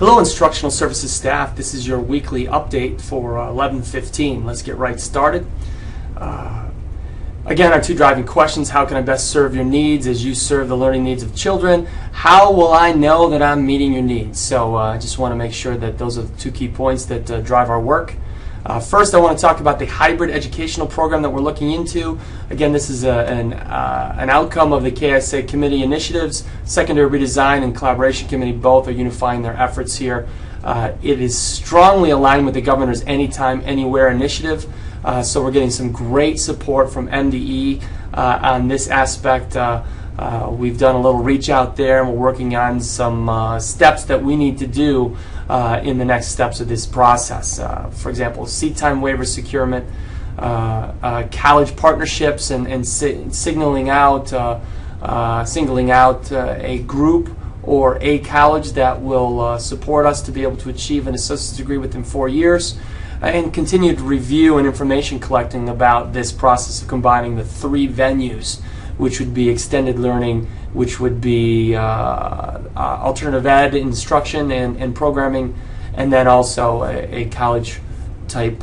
Hello, Instructional Services staff. This is your weekly update for 11/15. Let's get right started. Again, our two driving questions: how can I best serve your needs as you serve the learning needs of children? How will I know that I'm meeting your needs? So I just want to make sure that those are the two key points that drive our work. First, I want to talk about the hybrid educational program that we're looking into. Again, this is an outcome of the KSA committee initiatives. Secondary Redesign and Collaboration Committee both are unifying their efforts here. It is strongly aligned with the Governor's Anytime, Anywhere initiative. So we're getting some great support from MDE on this aspect. We've done a little reach out there, and we're working on some steps that we need to do in the next steps of this process. For example, seat time waiver securement, college partnerships, and singling out a group or a college that will support us to be able to achieve an associate's degree within 4 years, and continued review and information collecting about this process of combining the three venues, which would be extended learning, which would be alternative ed instruction and programming, and then also a college type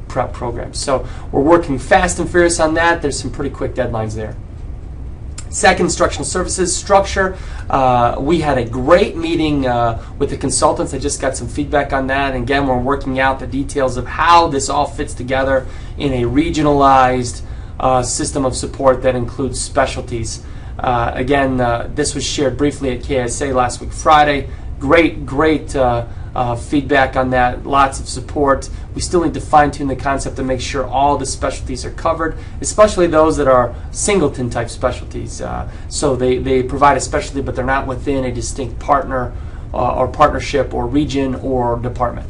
prep program. So we're working fast and furious on that. There's some pretty quick deadlines there. Second, instructional services structure. We had a great meeting with the consultants. I just got some feedback on that. And again, we're working out the details of how this all fits together in a regionalized system of support that includes specialties. Again, this was shared briefly at KSA last week Friday. Great feedback on that. Lots of support. We still need to fine-tune the concept to make sure all the specialties are covered, especially those that are singleton type specialties. So they provide a specialty, but they're not within a distinct partner or partnership or region or department.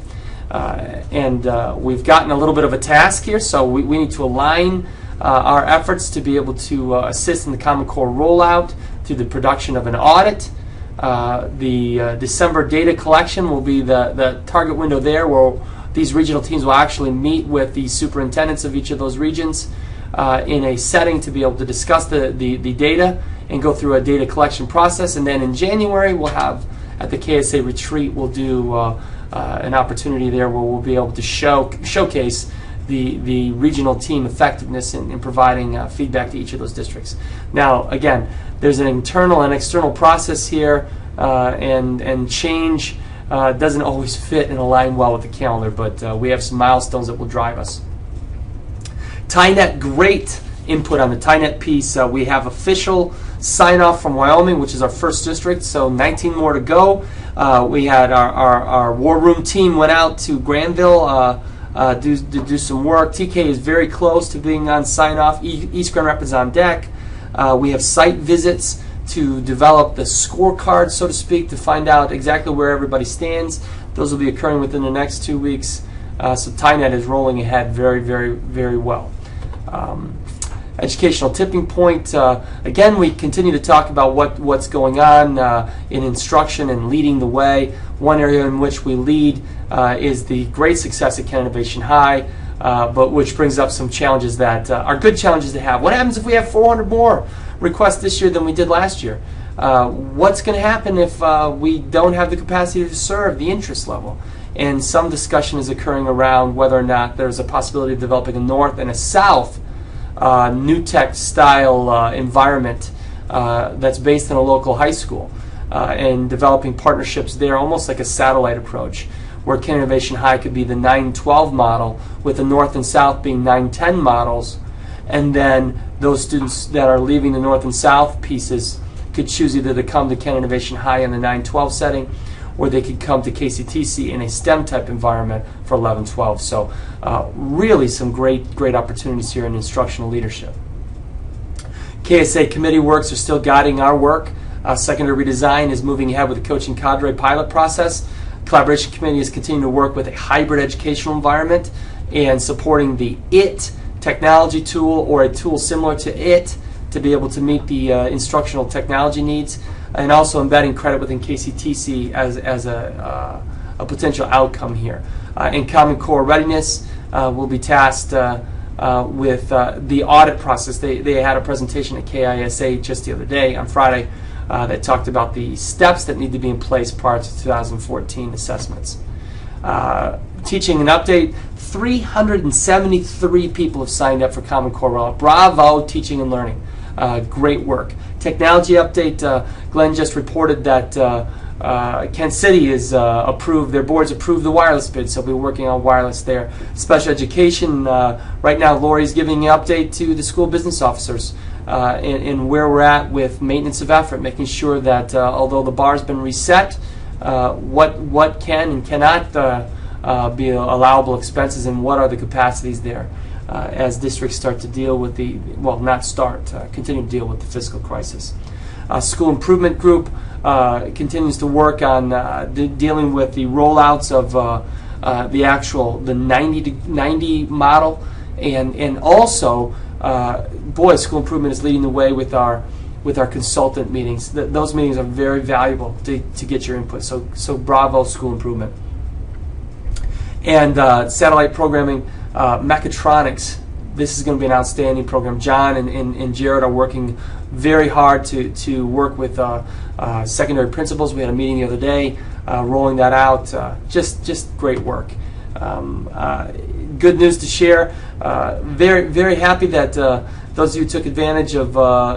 And we've gotten a little bit of a task here, so we need to align our efforts to be able to assist in the Common Core rollout through the production of an audit. The December data collection will be the target window there, where these regional teams will actually meet with the superintendents of each of those regions in a setting to be able to discuss the data and go through a data collection process. And then in January, we'll have, at the KSA retreat, we'll do an opportunity there where we'll be able to showcase the regional team effectiveness in providing feedback to each of those districts. Now, again, there's an internal and external process here, and change doesn't always fit and align well with the calendar, but we have some milestones that will drive us. TyNet, great input on the TyNet piece. We have official sign-off from Wyoming, which is our first district, so 19 more to go. We had our war room team went out to Granville do some work. TK is very close to being on sign-off. East Grand Rapids on deck. We have site visits to develop the scorecard, so to speak, to find out exactly where everybody stands. Those will be occurring within the next 2 weeks. So TyNet is rolling ahead very, very, very well. Educational tipping point. Again, we continue to talk about what's going on in instruction and leading the way. One area in which we lead is the great success at Kent Innovation High, but which brings up some challenges that are good challenges to have. What happens if we have 400 more requests this year than we did last year? What's going to happen if we don't have the capacity to serve the interest level? And some discussion is occurring around whether or not there's a possibility of developing a north and a south new tech style environment that's based in a local high school, and developing partnerships there, almost like a satellite approach, where Kent Innovation High could be the 9-12 model, with the north and south being 9-10 models, and then those students that are leaving the north and south pieces could choose either to come to Kent Innovation High in the 9-12 setting, or they could come to KCTC in a STEM type environment for 11-12. So really some great opportunities here in instructional leadership. KSA committee works are still guiding our work. Secondary Redesign is moving ahead with the coaching cadre pilot process. Collaboration Committee is continuing to work with a hybrid educational environment and supporting the IT technology tool or a tool similar to it to be able to meet the instructional technology needs, and also embedding credit within KCTC as a potential outcome here. In Common Core readiness, we'll be tasked with the audit process. They had a presentation at KISA just the other day on Friday that talked about the steps that need to be in place prior to 2014 assessments. Teaching an update, 373 people have signed up for Common Core Rollout. Bravo, teaching and learning. Great work. Technology update, Glenn just reported that Kent City is approved, their board's approved the wireless bid, so we'll be working on wireless there. Special education, right now Lori's giving an update to the school business officers in where we're at with maintenance of effort, making sure that although the bar's been reset, what can and cannot be allowable expenses and what are the capacities there as districts start to deal with the, well, not start, continue to deal with the fiscal crisis. School Improvement Group continues to work on dealing with the rollouts of the 90 model, and also, boy, School Improvement is leading the way with our consultant meetings. Those meetings are very valuable to get your input. So bravo, School Improvement. And satellite programming, mechatronics. This is going to be an outstanding program. John and Jared are working very hard to work with secondary principals. We had a meeting the other day rolling that out. Just great work. Good news to share. Very, very happy that those of you who took advantage of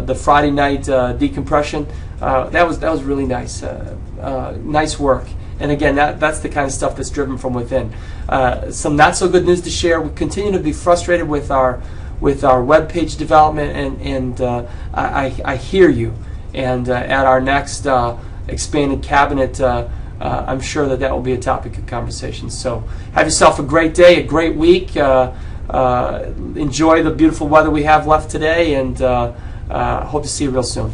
the Friday night decompression. That was really nice. Nice work. And again, that's the kind of stuff that's driven from within. Some not so good news to share. We continue to be frustrated with our web page development, and I hear you. And at our next expanded cabinet, I'm sure that will be a topic of conversation. So have yourself a great day, a great week. Enjoy the beautiful weather we have left today, and hope to see you real soon.